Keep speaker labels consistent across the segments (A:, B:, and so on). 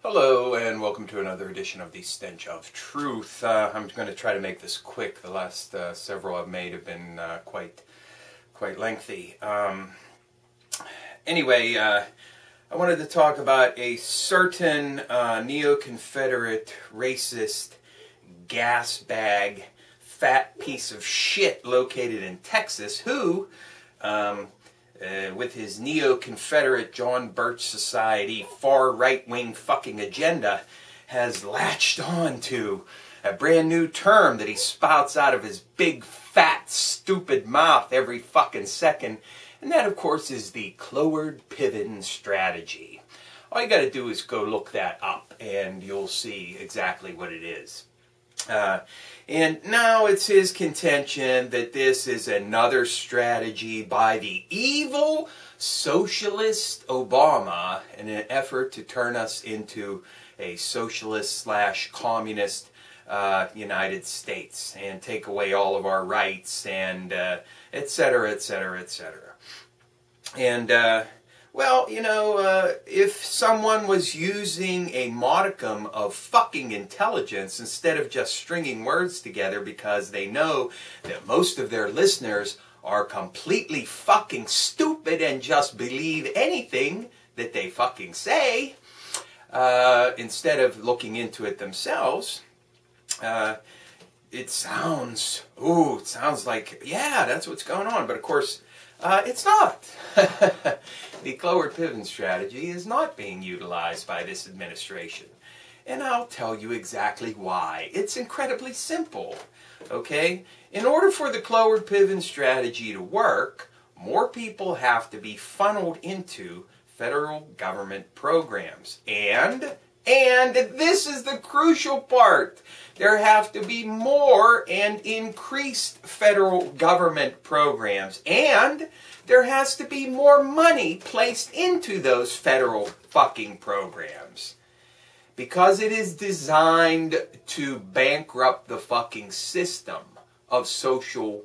A: Hello and welcome to another edition of the Stench of Truth. I'm going to try to make this quick. The last several I've made have been quite lengthy. Anyway, I wanted to talk about a certain Neo-Confederate, racist, gas bag, fat piece of shit located in Texas who, with his Neo-Confederate John Birch Society far right-wing fucking agenda, has latched on to a brand new term that he spouts out of his big, fat, stupid mouth every fucking second. And that, of course, is the Cloward-Piven strategy. All you got to do is go look that up and you'll see exactly what it is. And now it's his contention that this is another strategy by the evil socialist Obama in an effort to turn us into a socialist/communist United States and take away all of our rights and etc., etc., etc. And well, you know, if someone was using a modicum of fucking intelligence instead of just stringing words together because they know that most of their listeners are completely fucking stupid and just believe anything that they fucking say, instead of looking into it themselves, it sounds like, yeah, that's what's going on. But of course, it's not. The Cloward-Piven strategy is not being utilized by this administration. And I'll tell you exactly why. It's incredibly simple. Okay? In order for the Cloward-Piven strategy to work, more people have to be funneled into federal government programs. And this is the crucial part, there have to be more and increased federal government programs. And there has to be more money placed into those federal fucking programs. Because it is designed to bankrupt the fucking system of social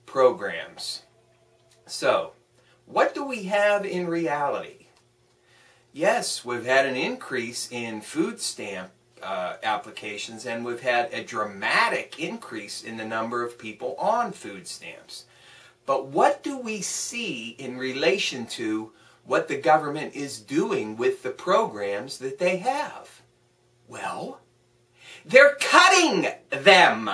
A: programs. So, what do we have in reality? Yes, we've had an increase in food stamp applications, and we've had a dramatic increase in the number of people on food stamps. But what do we see in relation to what the government is doing with the programs that they have? Well, they're cutting them.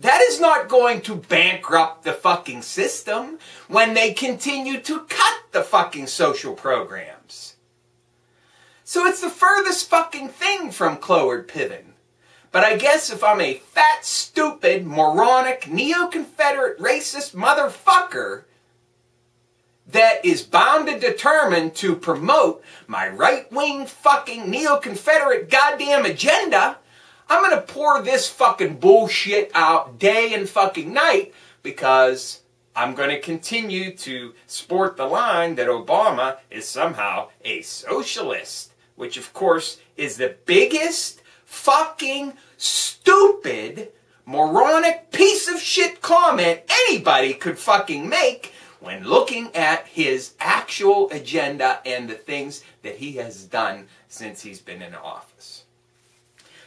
A: That is not going to bankrupt the fucking system when they continue to cut the fucking social programs. So it's the furthest fucking thing from Cloward-Piven. But I guess if I'm a fat, stupid, moronic, Neo-Confederate, racist motherfucker that is bound and determined to promote my right-wing fucking Neo-Confederate goddamn agenda, I'm going to pour this fucking bullshit out day and fucking night because I'm going to continue to sport the line that Obama is somehow a socialist, which of course is the biggest fucking stupid, moronic piece of shit comment anybody could fucking make when looking at his actual agenda and the things that he has done since he's been in office.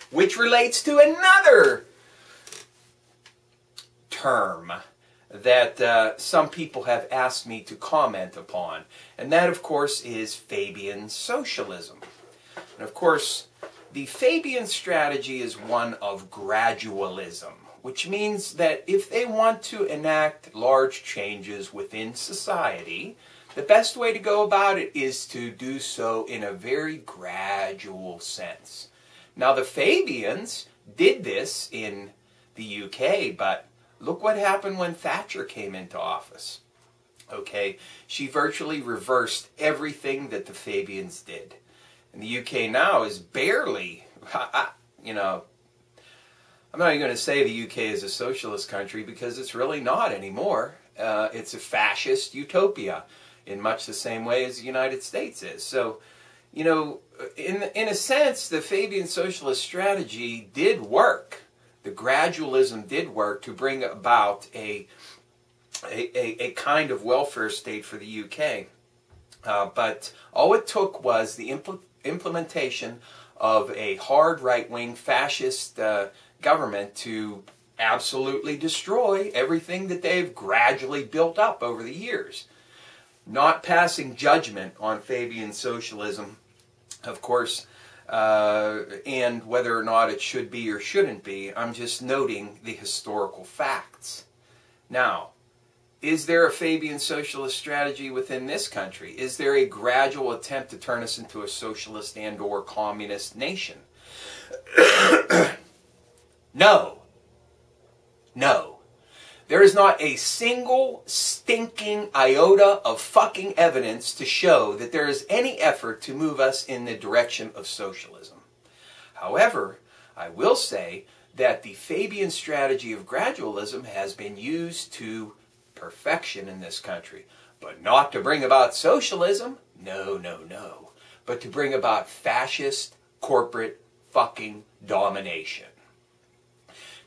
A: Which relates to another term that some people have asked me to comment upon, and that of course is Fabian Socialism. And of course, the Fabian strategy is one of gradualism, which means that if they want to enact large changes within society, the best way to go about it is to do so in a very gradual sense. Now, the Fabians did this in the UK, but look what happened when Thatcher came into office. Okay, she virtually reversed everything that the Fabians did. And the UK now is barely, you know, I'm not even going to say the UK is a socialist country because it's really not anymore. It's a fascist utopia in much the same way as the United States is. So, you know, in a sense, the Fabian socialist strategy did work. The gradualism did work to bring about a kind of welfare state for the UK. But all it took was the implementation of a hard right-wing fascist government to absolutely destroy everything that they've gradually built up over the years. Not passing judgment on Fabian socialism, of course, and whether or not it should be or shouldn't be. I'm just noting the historical facts. Now, is there a Fabian socialist strategy within this country? Is there a gradual attempt to turn us into a socialist and or communist nation? No. No. There is not a single stinking iota of fucking evidence to show that there is any effort to move us in the direction of socialism. However, I will say that the Fabian strategy of gradualism has been used to perfection in this country, but not to bring about socialism. No, no, no. But to bring about fascist corporate fucking domination.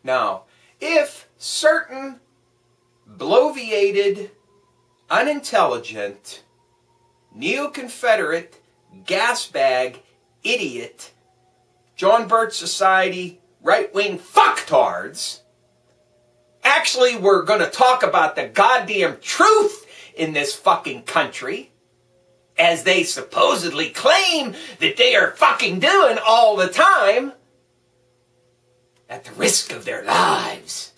A: Now, if certain bloviated, unintelligent, neo-Confederate, gasbag, idiot, John Birch Society, right-wing fucktards actually were going to talk about the goddamn truth in this fucking country, as they supposedly claim that they are fucking doing all the time, at the risk of their lives,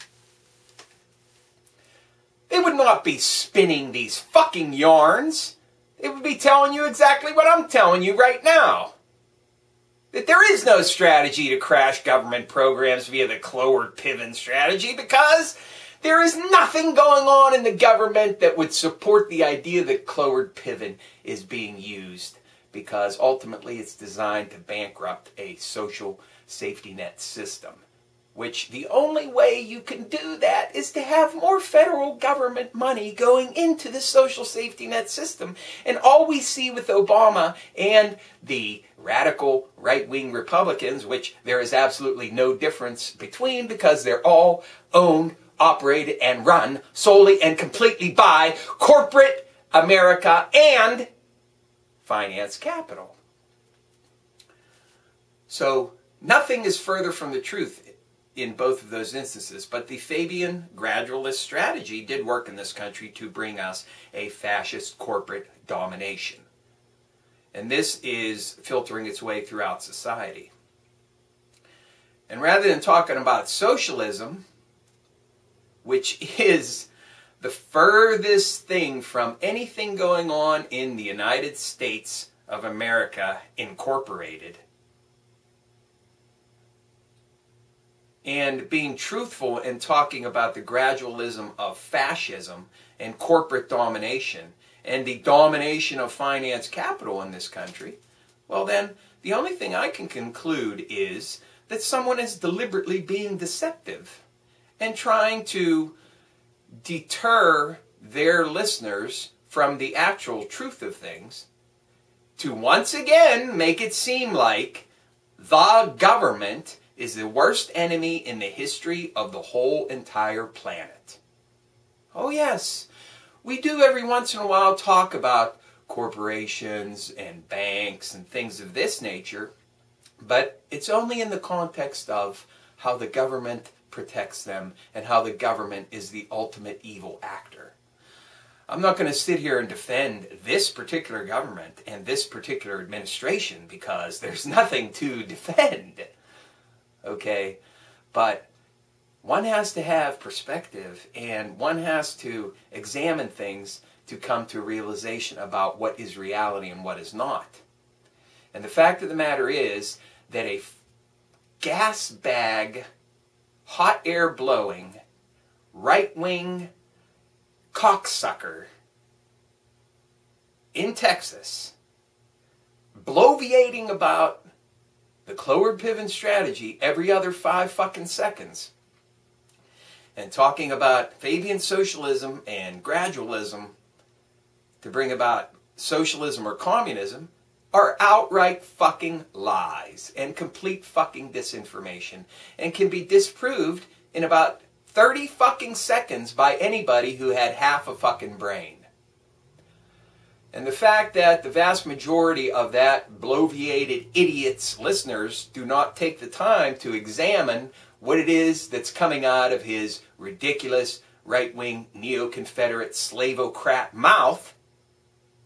A: they would not be spinning these fucking yarns. They would be telling you exactly what I'm telling you right now. That there is no strategy to crash government programs via the Cloward-Piven strategy, because there is nothing going on in the government that would support the idea that Cloward-Piven is being used, because ultimately it's designed to bankrupt a social safety net system. Which the only way you can do that is to have more federal government money going into the social safety net system. And all we see with Obama and the radical right-wing Republicans, which there is absolutely no difference between, because they're all owned, operated, and run solely and completely by corporate America and finance capital. So nothing is further from the truth in both of those instances, but the Fabian gradualist strategy did work in this country to bring us a fascist corporate domination. And this is filtering its way throughout society. And rather than talking about socialism, which is the furthest thing from anything going on in the United States of America Incorporated, and being truthful in talking about the gradualism of fascism and corporate domination and the domination of finance capital in this country, well then, the only thing I can conclude is that someone is deliberately being deceptive and trying to deter their listeners from the actual truth of things to once again make it seem like the government is the worst enemy in the history of the whole entire planet. Oh yes, we do every once in a while talk about corporations and banks and things of this nature, but it's only in the context of how the government protects them and how the government is the ultimate evil actor. I'm not going to sit here and defend this particular government and this particular administration, because there's nothing to defend. Okay, but one has to have perspective, and one has to examine things to come to a realization about what is reality and what is not. And the fact of the matter is that a gas bag, hot air blowing, right-wing cocksucker in Texas, bloviating about the Cloward-Piven strategy every other 5 fucking seconds, and talking about Fabian socialism and gradualism to bring about socialism or communism, are outright fucking lies and complete fucking disinformation, and can be disproved in about 30 fucking seconds by anybody who had half a fucking brain. And the fact that the vast majority of that bloviated idiot's listeners do not take the time to examine what it is that's coming out of his ridiculous right-wing neo-Confederate slavocrat mouth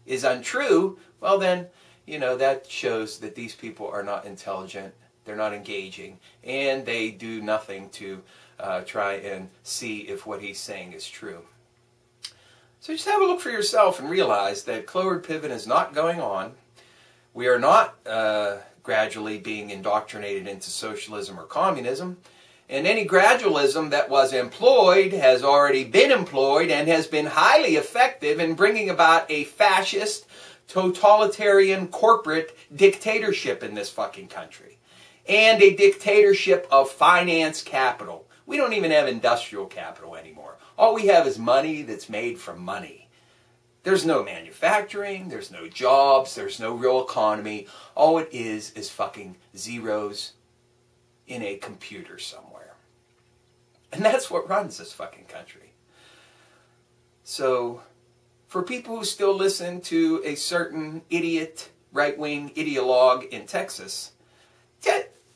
A: is untrue, well then, you know, that shows that these people are not intelligent, they're not engaging, and they do nothing to try and see if what he's saying is true. So just have a look for yourself and realize that Cloward-Piven is not going on. We are not gradually being indoctrinated into socialism or communism. And any gradualism that was employed has already been employed and has been highly effective in bringing about a fascist, totalitarian corporate dictatorship in this fucking country. And a dictatorship of finance capital. We don't even have industrial capital anymore. All we have is money that's made from money. There's no manufacturing, there's no jobs, there's no real economy. All it is fucking zeros in a computer somewhere. And that's what runs this fucking country. So, for people who still listen to a certain idiot, right-wing ideologue in Texas,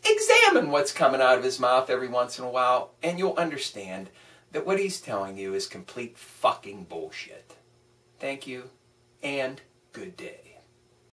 A: examine what's coming out of his mouth every once in a while, and you'll understand that what he's telling you is complete fucking bullshit. Thank you, and good day.